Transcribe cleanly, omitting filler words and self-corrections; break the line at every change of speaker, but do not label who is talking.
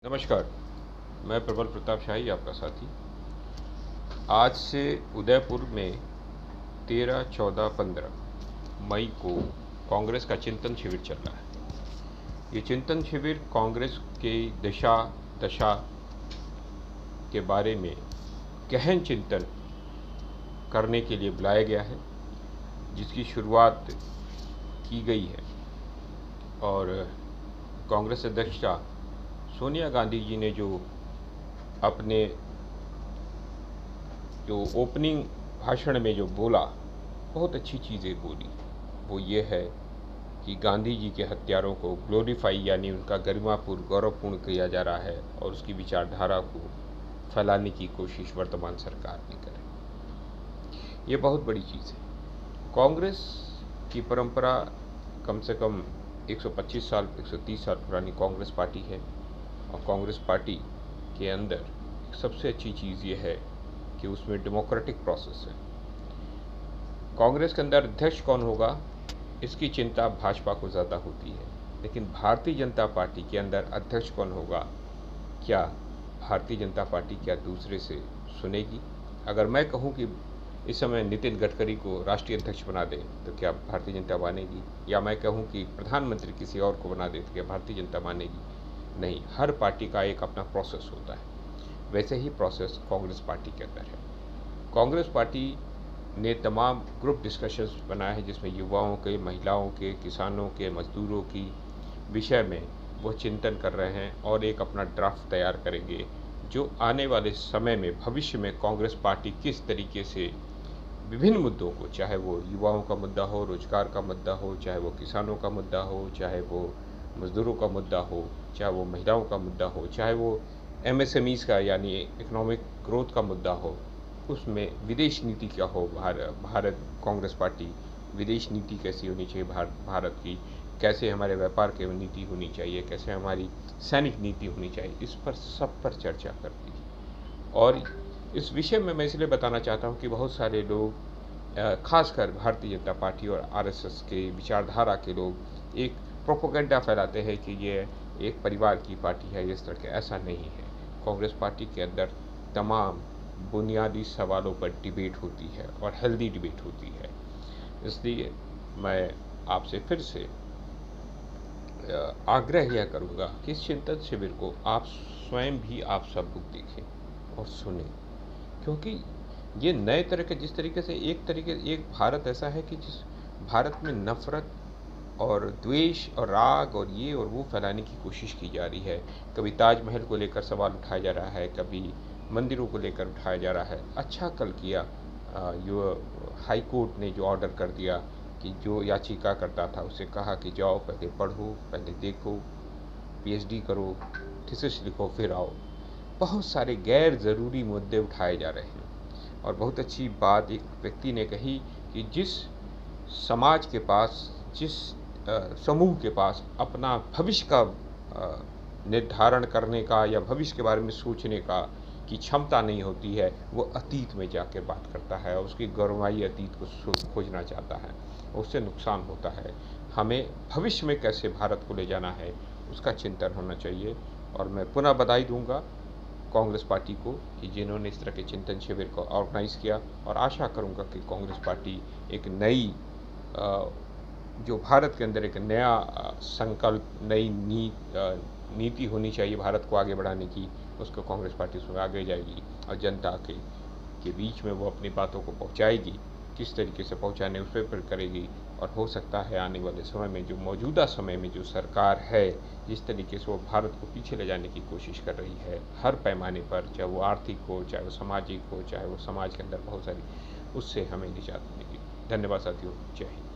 नमस्कार, मैं प्रबल प्रताप शाही आपका साथी। आज से उदयपुर में 13, 14, 15 मई को कांग्रेस का चिंतन शिविर चल रहा है। ये चिंतन शिविर कांग्रेस की दिशा दशा के बारे में गहन चिंतन करने के लिए बुलाया गया है, जिसकी शुरुआत की गई है और कांग्रेस अध्यक्षा सोनिया गांधी जी ने जो अपने ओपनिंग भाषण में जो बोला, बहुत अच्छी चीज़ें बोली। वो ये है कि गांधी जी के हत्यारों को ग्लोरीफाई यानी उनका गरिमापूर्ण गौरवपूर्ण किया जा रहा है और उसकी विचारधारा को फैलाने की कोशिश वर्तमान सरकार ने करे। ये बहुत बड़ी चीज़ है। कांग्रेस की परंपरा कम से कम 125 साल 130 साल पुरानी कांग्रेस पार्टी है और कांग्रेस पार्टी के अंदर सबसे अच्छी चीज़ ये है कि उसमें डेमोक्रेटिक प्रोसेस है। कांग्रेस के अंदर अध्यक्ष कौन होगा, इसकी चिंता भाजपा को ज़्यादा होती है, लेकिन भारतीय जनता पार्टी के अंदर अध्यक्ष कौन होगा, क्या भारतीय जनता पार्टी क्या दूसरे से सुनेगी? अगर मैं कहूँ कि इस समय नितिन गडकरी को राष्ट्रीय अध्यक्ष बना दे तो क्या भारतीय जनता मानेगी? या मैं कहूँ कि प्रधानमंत्री किसी और को बना दे तो क्या भारतीय जनता मानेगी? नहीं। हर पार्टी का एक अपना प्रोसेस होता है। वैसे ही प्रोसेस कांग्रेस पार्टी के अंदर है। कांग्रेस पार्टी ने तमाम ग्रुप डिस्कशंस बनाए हैं, जिसमें युवाओं के, महिलाओं के, किसानों के, मजदूरों की विषय में वो चिंतन कर रहे हैं और एक अपना ड्राफ्ट तैयार करेंगे, जो आने वाले समय में भविष्य में कांग्रेस पार्टी किस तरीके से विभिन्न मुद्दों को, चाहे वो युवाओं का मुद्दा हो, रोजगार का मुद्दा हो, चाहे वो किसानों का मुद्दा हो, चाहे वो मजदूरों का मुद्दा हो, चाहे वो महिलाओं का मुद्दा हो, चाहे वो एमएसएमईज का यानी इकोनॉमिक ग्रोथ का मुद्दा हो, उसमें विदेश नीति क्या हो, भारत कांग्रेस पार्टी विदेश नीति कैसी होनी चाहिए, भारत की कैसे हमारे व्यापार की नीति होनी चाहिए, कैसे हमारी सैनिक नीति होनी चाहिए, इस पर सब पर चर्चा करती है। और इस विषय में मैं इसलिए बताना चाहता हूँ कि बहुत सारे लोग, खासकर भारतीय जनता पार्टी और आरएसएस के विचारधारा के लोग एक प्रोपेगेंडा फैलाते हैं कि ये एक परिवार की पार्टी है, इस तरह के। ऐसा नहीं है। कांग्रेस पार्टी के अंदर तमाम बुनियादी सवालों पर डिबेट होती है और हेल्दी डिबेट होती है। इसलिए मैं आपसे फिर से आग्रह यह करूँगा कि इस चिंतन शिविर को आप स्वयं भी आप सब लोग देखें और सुने, क्योंकि ये नए तरह के, जिस तरीके से एक भारत ऐसा है कि जिस भारत में नफरत और द्वेष और राग और ये और वो फैलाने की कोशिश की जा रही है। कभी ताजमहल को लेकर सवाल उठाया जा रहा है, कभी मंदिरों को लेकर उठाया जा रहा है। अच्छा कल किया जो हाई कोर्ट ने जो ऑर्डर कर दिया कि जो याचिका करता था उसे कहा कि जाओ पहले पढ़ो, पहले देखो, पीएचडी करो, थीसिस लिखो, फिर आओ। बहुत सारे गैर ज़रूरी मुद्दे उठाए जा रहे हैं। और बहुत अच्छी बात एक व्यक्ति ने कही कि जिस समाज के पास, जिस समूह के पास अपना भविष्य का निर्धारण करने का या भविष्य के बारे में सोचने का की क्षमता नहीं होती है, वो अतीत में जाकर बात करता है और उसकी गौरवमयी अतीत को खोजना चाहता है। उससे नुकसान होता है। हमें भविष्य में कैसे भारत को ले जाना है, उसका चिंतन होना चाहिए। और मैं पुनः बधाई दूंगा कांग्रेस पार्टी को कि जिन्होंने इस तरह के चिंतन शिविर को ऑर्गेनाइज़ किया, और आशा करूंगा कि कांग्रेस पार्टी एक नई जो भारत के अंदर एक नया संकल्प, नई नीति होनी चाहिए भारत को आगे बढ़ाने की, उसको कांग्रेस पार्टी उसमें आगे जाएगी और जनता के बीच में वो अपनी बातों को पहुंचाएगी। किस तरीके से पहुंचाने उस पर करेगी। और हो सकता है आने वाले समय में, जो मौजूदा समय में जो सरकार है, जिस तरीके से वो भारत को पीछे ले जाने की कोशिश कर रही है हर पैमाने पर, चाहे वो आर्थिक हो, चाहे वो सामाजिक हो, चाहे वो समाज के अंदर बहुत सारी, उससे हमें निजात मिलेगी। धन्यवाद साथियों। जय हिंद।